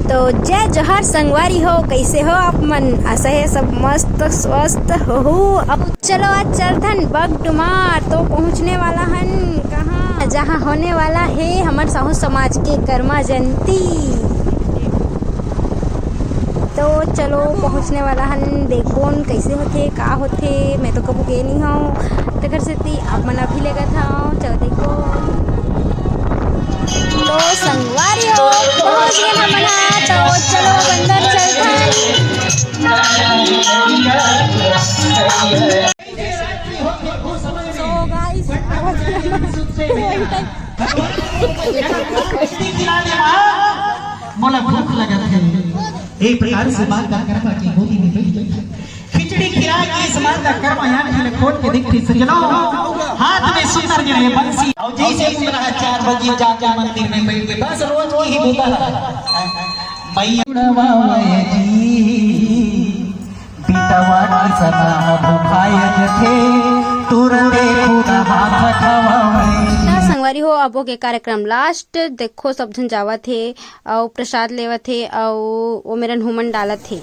तो जय जोहार संगवारी हो, कैसे हो आप मन? आशा है सब मस्त स्वस्थ हो। अब चलो आज चलथन बगडुमार। तो पहुंचने वाला हन कहाँ, जहाँ होने वाला है हमारे साहू समाज के कर्मा जयंती। तो चलो पहुंचने वाला हन, देखो कैसे होते का होते। मैं तो कभी गए नहीं हूँ तो घर से आप मन अभी लेगा था। चलो देखो। तो संगवारी हो पहुंच गए हम मना। तो चलो अंदर चलते। तो गाइस मोला भूख लगा है, एक प्रकार से बात का कर्मा की गोदी में बैठ गई। खिचड़ी खिला के समान का कर्मा यार खिले खोल के देखते सजनो, हाथ में सुंदर जने बंसी और जैसे ही मेरा 4 बजे जाके मंदिर में बैठ के बस रोज की ही होता मैया उड़वावे जी बीतवा की सना भुखाए थे तुरते खुदा हाथ खवावे। संगवारी हो अब के कार्यक्रम लास्ट देखो, सब जन जावत थे और प्रसाद लेवत थे और वो मेरा हुमन डालत थे।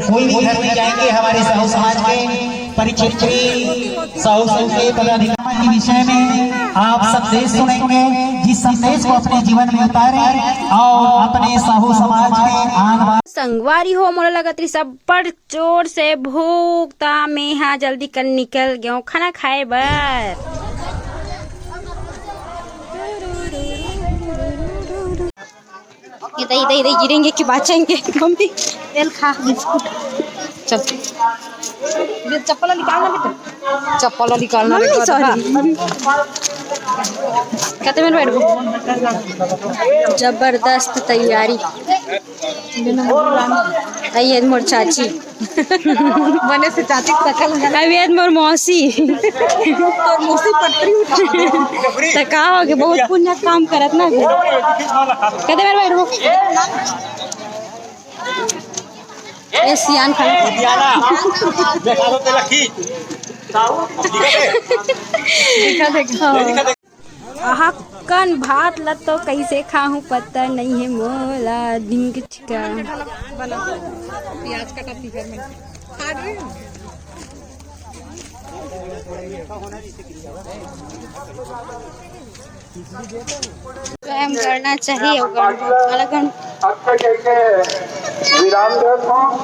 कोई भी घर में जाएंगे हमारे साहू समाज के परिचित साहू के पदाधिकारी के विषय में आप संदेश सुनेंगे, जिस संदेश को अपने जीवन में उतारें और अपने साहू समाज में आने। संगवारी हो मोला लगत सब पर जोर से भूख ता मैं यहाँ जल्दी कर निकल गया खाना खाए बर। इधर गिरेंगे कि बचेंगे। मम्मी तेल खा बिस्कुट। चल चप्पल निकालना बेटा, चप्पल निकालना बेटा। सॉरी कहते में बैठ गो। जबरदस्त तैयारी। ये मोर चाची बने से चाची सकल है, मोर मौसी और मौसी पटरी तो का हो गया, बहुत पुण्य काम करत ना। कहते मेरे बैठ गो। ये सियान हक्कन भात ल तो कैसे खाऊं पता नहीं है मोला। ढिंग चिका प्याज कटा फिगर में व्यायाम करना चाहिए।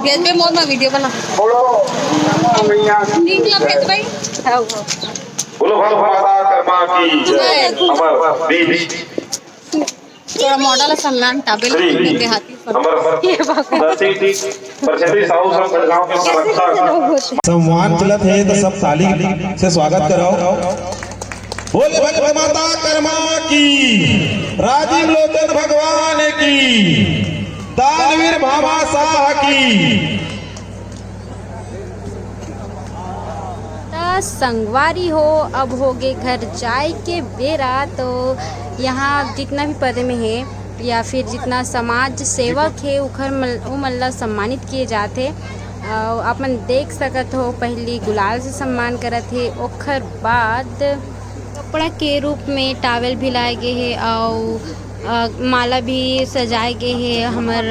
भेज पे मोर में वीडियो बना निकला भेज भाई। हां बोलो माता कर्मा की जय। अमर वीर थोड़ा मॉडल सम्मान टाबेल के हाथी सम्मान चलत है तो सब ताली से स्वागत कराओ। बोले भगवती माता कर्मा की, राजीव लोचन भगवान की, दानवीर भामा शाह की। संगवारी हो अब हो गए घर जाए के बेरा। तो यहाँ जितना भी पद में है या फिर जितना समाज सेवक है वो मल्ला सम्मानित किए जाते। अपन देख सकत हो पहली गुलाल से सम्मान करत है, ओखर बाद कपड़ा के रूप में टावल भी लाए गए है और माला भी सजाए गए है हमारे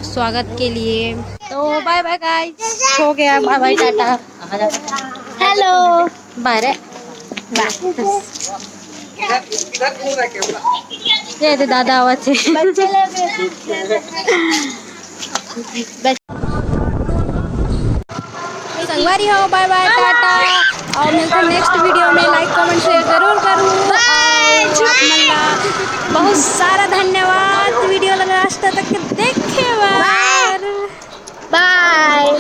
स्वागत के लिए। तो बाय बाय गाइस, हो गया bye bye tata. Hello bye ये दादा आवाज है। संगवारी हो बाय बाय टाटा और मिलते हैं नेक्स्ट वीडियो में। लाइक कमेंट शेयर जरूर करूँ। बहुत सारा धन्यवाद वीडियो लास्ट तक देखे बाय।